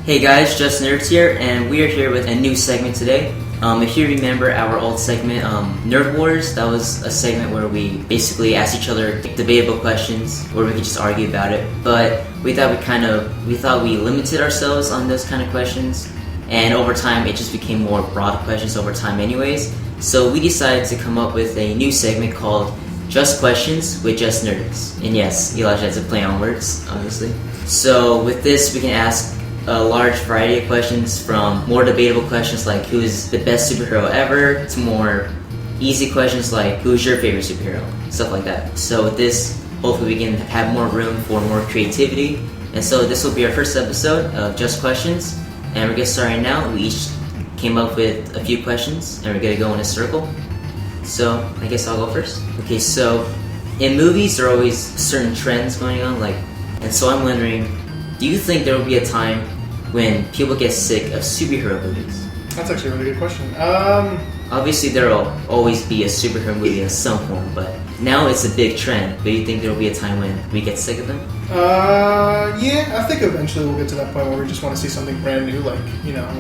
Hey guys, Just Nerds here, and we are here with a new segment today. If you remember our old segment, Nerd Wars, that was a segment where we basically asked each other debatable questions where we could just argue about it. But we thought we limited ourselves on those kind of questions, and over time it just became more broad questions over time anyways. So we decided to come up with a new segment called Just Questions with Just Nerds. And yes, Elijah had to play on words, obviously. So with this, we can ask a large variety of questions, from more debatable questions like who's the best superhero ever to more easy questions like who's your favorite superhero, stuff like that. So with this, hopefully we can have more room for more creativity. And so this will be our first episode of Just Questions, and we're getting started now. We each came up with a few questions and we're going to go in a circle. So I guess I'll go first. Okay, so in movies there are always certain trends going on, and so I'm wondering, do you think there will be a time when people get sick of superhero movies? That's actually a really good question. Obviously, there will always be a superhero movie in some form, but now it's a big trend. But do you think there will be a time when we get sick of them? Yeah, I think eventually we'll get to that point where we just want to see something brand new. I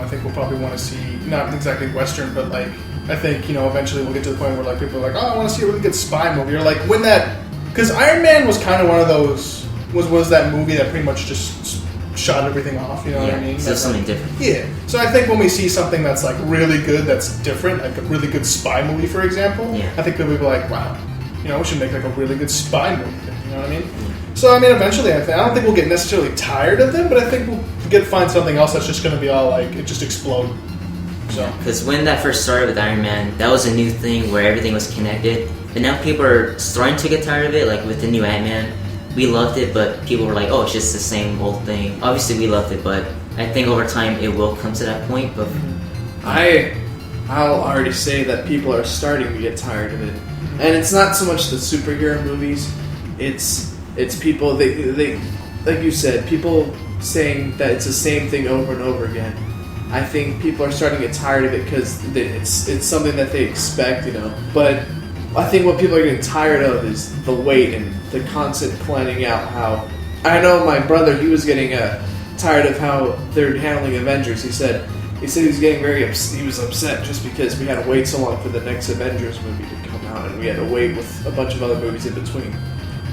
think we'll probably want to see, not exactly Western, but I think, eventually we'll get to the point where people are like, oh, I want to see a really good spy movie. Or when that, because Iron Man was kind of one of those, was that movie that pretty much just shot everything off, what I mean? So something different. Yeah. So I think when we see something that's really good, that's different, like a really good spy movie, for example, I think people will be like, wow, we should make a really good spy movie, you know what I mean? Yeah. So eventually I don't think we'll get necessarily tired of them, but I think we'll find something else that's just going to be all it just explode. So. Because when that first started with Iron Man, that was a new thing where everything was connected, but now people are starting to get tired of it, like with the new Ant-Man. We loved it, but people were like, oh, it's just the same old thing. Obviously, we loved it, but I think over time it will come to that point. But I'll already say that people are starting to get tired of it. And it's not so much the superhero movies. It's people, they like you said, people saying that it's the same thing over and over again. I think people are starting to get tired of it because it's something that they expect, But I think what people are getting tired of is the wait and the constant planning out. How I know my brother, he was getting tired of how they're handling Avengers. He said he was getting he was upset just because we had to wait so long for the next Avengers movie to come out, and we had to wait with a bunch of other movies in between.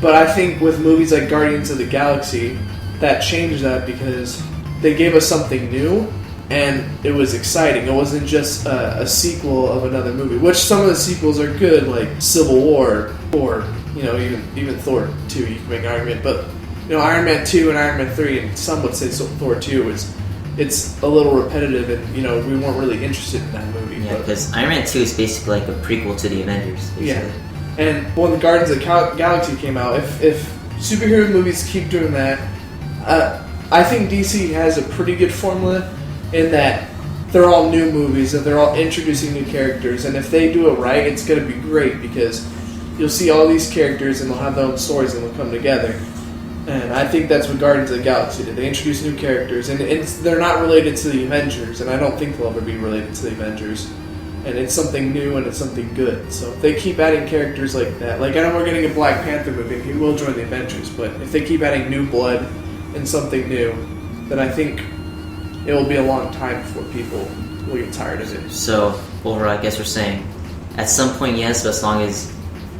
But I think with movies like Guardians of the Galaxy, that changed that because they gave us something new. And it was exciting. It wasn't just a sequel of another movie, which some of the sequels are good, like Civil War, or even Thor 2. You can make an argument, but Iron Man 2 and Iron Man 3, and some would say Thor 2 it's a little repetitive, and we weren't really interested in that movie. Yeah, because Iron Man 2 is basically like a prequel to the Avengers. Basically. Yeah, and when the Guardians of the Galaxy came out, if superhero movies keep doing that, I think DC has a pretty good formula. In that they're all new movies and they're all introducing new characters, and if they do it right, it's going to be great because you'll see all these characters and they'll have their own stories and they'll come together. And I think that's what Guardians of the Galaxy did. They introduced new characters, and they're not related to the Avengers, and I don't think they'll ever be related to the Avengers. And it's something new and it's something good. So if they keep adding characters like that, I know we're getting a Black Panther movie, he will join the Avengers, but if they keep adding new blood and something new, then I think it will be a long time before people will get tired of it. So, overall, I guess we're saying, at some point, yes, but as long as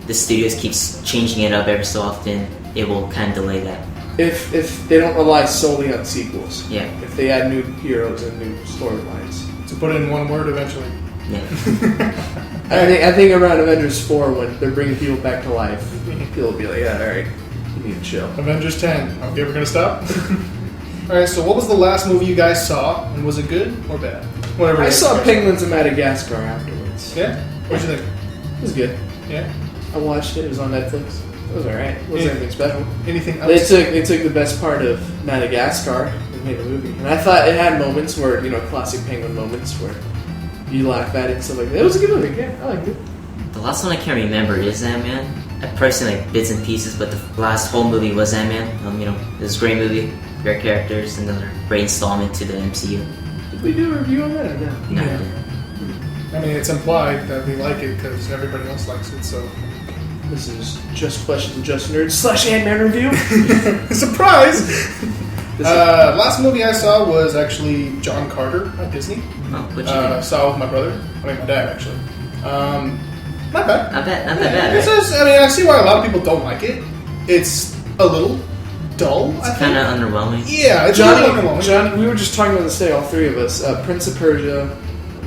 the studios keeps changing it up every so often, it will kind of delay that. If they don't rely solely on sequels. Yeah. If they add new heroes and new storylines. To put it in one word, eventually. Yeah. I think around Avengers 4, when they're bringing people back to life, people will be like, yeah, alright, you need to chill. Avengers 10. Okay, we're going to stop? Alright, so what was the last movie you guys saw, and was it good or bad? Whatever. I saw Penguins of Madagascar afterwards. Yeah? What'd you think? It was good. Yeah? I watched it. It was on Netflix. It was alright. It wasn't anything special. Anything else? They took the best part of Madagascar and made a movie. And I thought it had moments where, classic Penguin moments where you laugh at it and stuff like that. It was a good movie. Yeah, I liked it. The last one I can remember is Ant-Man. I've probably seen bits and pieces, but the last whole movie was Ant-Man. It was a great movie. Great characters, another great installment to the MCU. Did we do a review on that or no? No. I mean, it's implied that we like it because everybody else likes it, so... This is Just Questions with Just Nerds / Ant-Man review. Surprise! Last movie I saw was actually John Carter at Disney. Oh, what you think? Saw it with my brother. I mean, my dad actually. Not bad. Not that bad. It's Right? just, I mean, I see why a lot of people don't like it. It's a little dull. It's kind of underwhelming. Yeah, it's a little underwhelming. Johnny, we were just talking about this today, all three of us. Prince of Persia,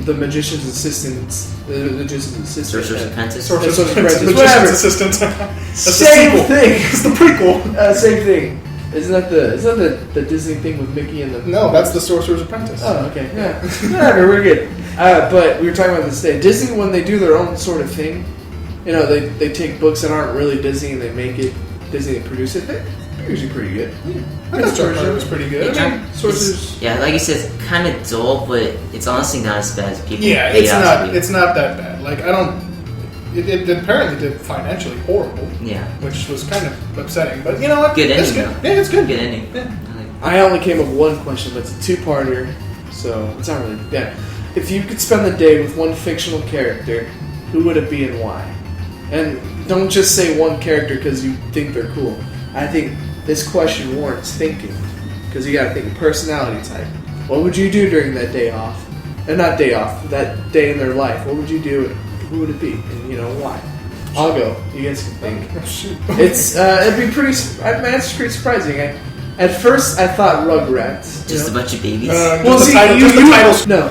The Magician's Assistant, Sorcerer's Apprentice. Sorcerer's Apprentice, Apprentice. whatever. Magician's Assistant. That's the Same sequel. thing. It's the prequel. Same thing. Isn't that the Disney thing with Mickey and the... No, that's the Sorcerer's Apprentice. Oh, okay. Yeah. Whatever, we're good. But we were talking about this today. Disney, when they do their own sort of thing, they take books that aren't really Disney and they make it Disney and produce it. They're usually pretty good. I thought John Carter was pretty good. I mean, Sorcerer's... Yeah, like you said, it's kind of dull, but it's honestly not as bad as people. yeah, make it's it out to not. be. It's not that bad. Like I don't. It apparently did financially horrible. Yeah. Which was kind of upsetting. But you know what? Good It's ending, good. though. Yeah, it's good. Good ending. Yeah. I only came up with one question, but it's a two-parter, so it's not really... Yeah. If you could spend the day with one fictional character, who would it be and why? And don't just say one character because you think they're cool. I think this question warrants thinking, because you gotta think personality type. What would you do during that day off? And not day off, that day in their life. What would you do and who would it be? And why? I'll go. You guys can think. Oh, shoot. It's it'd be pretty. My answer's pretty surprising. At first, I thought Rugrats. Just a bunch of babies. Well, just see, the titles. No,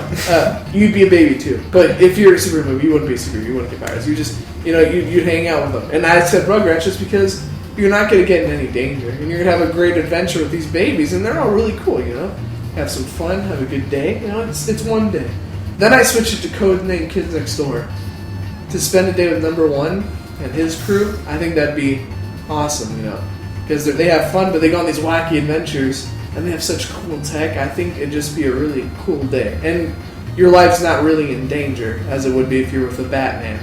you'd be a baby too. But if you're a superhero, you wouldn't be a superhero. You wouldn't get powers. You just, you'd hang out with them. And I said Rugrats just because you're not going to get in any danger, and you're going to have a great adventure with these babies, and they're all really cool. Have some fun, have a good day. It's one day. Then I switched it to Codename Kids Next Door to spend a day with Number One and his crew. I think that'd be awesome. Because they have fun, but they go on these wacky adventures, and they have such cool tech. I think it'd just be a really cool day. And your life's not really in danger, as it would be if you were with a Batman,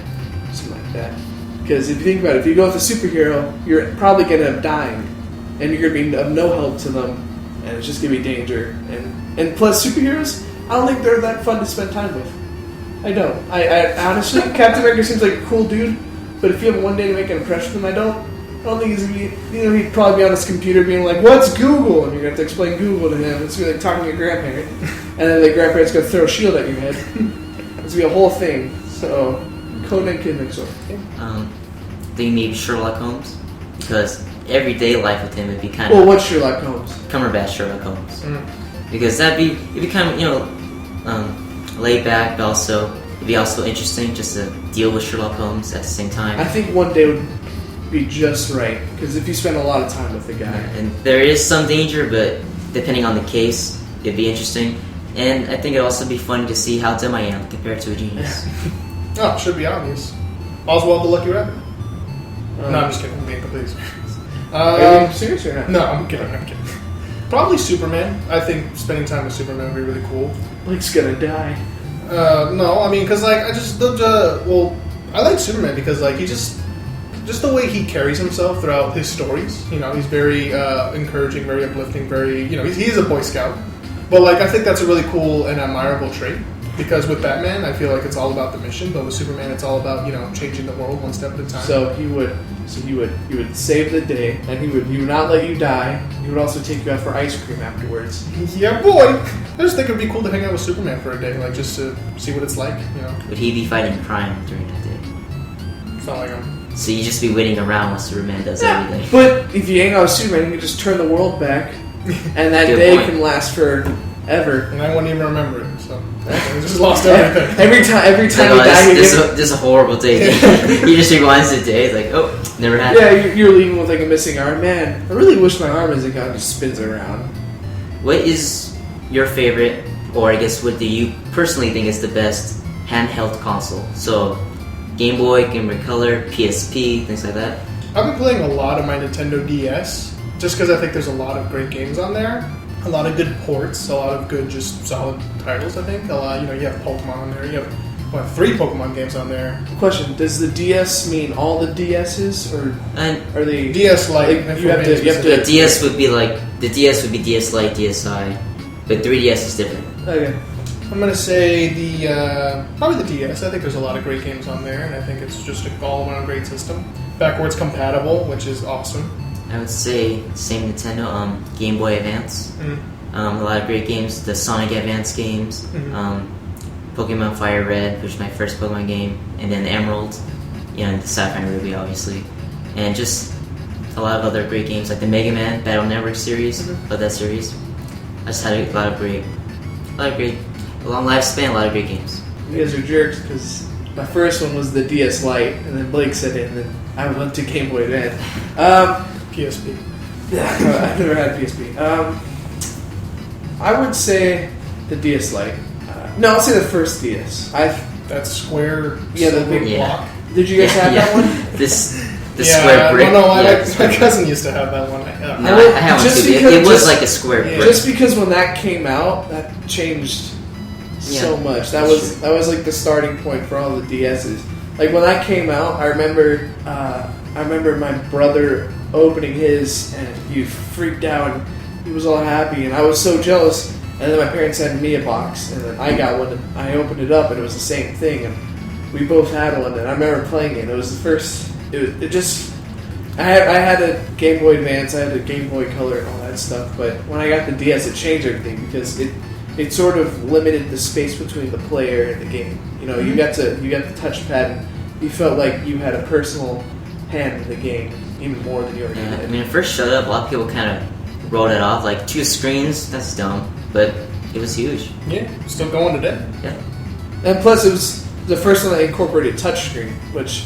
something like that. Because if you think about it, if you go with a superhero, you're probably going to end up dying, and you're going to be of no help to them, and it's just going to be danger. And plus, superheroes, I don't think they're that fun to spend time with. I don't. I honestly, Captain America seems like a cool dude, but if you have one day to make an impression with him, I don't think he's gonna be. He'd probably be on his computer being like, "What's Google?" And you're gonna have to explain Google to him. It's gonna be like talking to your grandparent, and then the grandparent's gonna throw a shield at your head. It's gonna be a whole thing. So, Codename Kid Next Door. I think maybe Sherlock Holmes, because everyday life with him would be kind Well, of what's Sherlock Holmes? Cumberbatch Sherlock Holmes, because it'd be kind of laid back, but also it'd be also interesting just to deal with Sherlock Holmes at the same time. I think one day would be just right, because if you spend a lot of time with the guy. And there is some danger, but depending on the case, it'd be interesting. And I think it'd also be fun to see how dumb I am compared to a genius. Oh, should be obvious. Oswald the Lucky Rabbit. No, I'm just kidding. I'm being completely serious. Are you serious or not? No, I'm kidding. Probably Superman. I think spending time with Superman would be really cool. Blake's gonna die. No, I mean, because like I just I like Superman because like he just the way he carries himself throughout his stories. He's very encouraging, very uplifting, very he's a Boy Scout. But like I think that's a really cool and admirable trait. Because with Batman, I feel like it's all about the mission, but with Superman, it's all about changing the world one step at a time. So he would save the day, and he would not let you die. He would also take you out for ice cream afterwards. Yeah, boy. I just think it'd be cool to hang out with Superman for a day, like just to see what it's like. Would he be fighting crime during that day? It's not like I'm. So you just be waiting around while Superman does everything. But if you hang out with Superman, you can just turn the world back, and that Good day point. can last forever. And I wouldn't even remember it, so I just lost everything. Every time It's you like, die, this is a horrible day. He just rewinds the day. It's like, oh, never happened. yeah, you're leaving with like a missing arm. Man, I really wish my arm isn't gone. Just spins around. What is your favorite, or I guess what do you personally think is the best handheld console? So, Game Boy, Game Boy Color, PSP, things like that. I've been playing a lot of my Nintendo DS, just because I think there's a lot of great games on there. A lot of good ports, a lot of good, just solid titles, I think. A lot, you have Pokemon on there. You have 3 Pokemon games on there. Question: does the DS mean all the DSs, or And are they DS Lite. you have to the DS would be DSi, but 3DS is different. Okay. I'm gonna say probably the DS. I think there's a lot of great games on there, and I think it's just an all-around great system. Backwards compatible, which is awesome. I would say same Nintendo. Game Boy Advance. A lot of great games. The Sonic Advance games. Pokemon Fire Red, which is my first Pokemon game, and then Emerald. And the Sapphire Ruby, obviously, and just a lot of other great games like the Mega Man Battle Network series. Love that series. I just had a lot of great, a long lifespan, a lot of great games. You guys are jerks because my first one was the DS Lite, and then Blake said it, and then I went to Game Boy Advance. PSP. Yeah, I've never had a PSP. I would say the DS Lite. No, I'll say the first DS. That square, Yeah, the silver big block. Did you guys have that one? The square brick. No, yeah, my cousin used to have that one. No, I have one Just too. because- It was just- like a square brick. Just because when that came out, that changed so Yeah, much. That that's was like the starting point for all the DSs. Like when that came out, I remember my brother opening his, and he freaked out. And he was all happy, and I was so jealous. And then my parents had me a box, and then I got one. And I opened it up, and it was the same thing. And we both had one, and I remember playing it. It was the first. I had a Game Boy Advance, I had a Game Boy Color, and all that stuff. But when I got the DS, it changed everything because it sort of limited the space between the player and the game. You know, you got the touchpad, and you felt like you had a personal hand in the game even more than you already Yeah, I did. mean, it first showed up, a lot of people kind of wrote it off like 2 screens. That's dumb, but it was huge. Yeah, still going today. Yeah. And plus, it was the first one that incorporated touchscreen, which,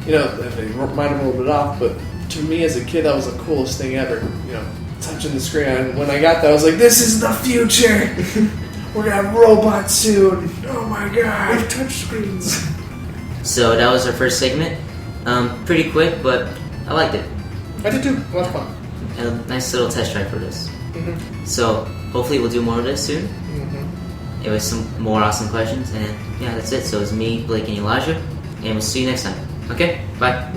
you know, they might have rolled it off, but to me as a kid, that was the coolest thing ever. You know, touching the screen. And when I got that, I was like, "This is the future. We're gonna have robots soon. Oh my god, touchscreens." So that was our first segment. Pretty quick, but I liked it. I did too. A lot of fun. Had a nice little test drive for this. Mm-hmm. So hopefully we'll do more of this soon. Mm-hmm. It was some more awesome questions, and yeah, that's it. So it's me, Blake, and Elijah, and we'll see you next time. Okay, bye.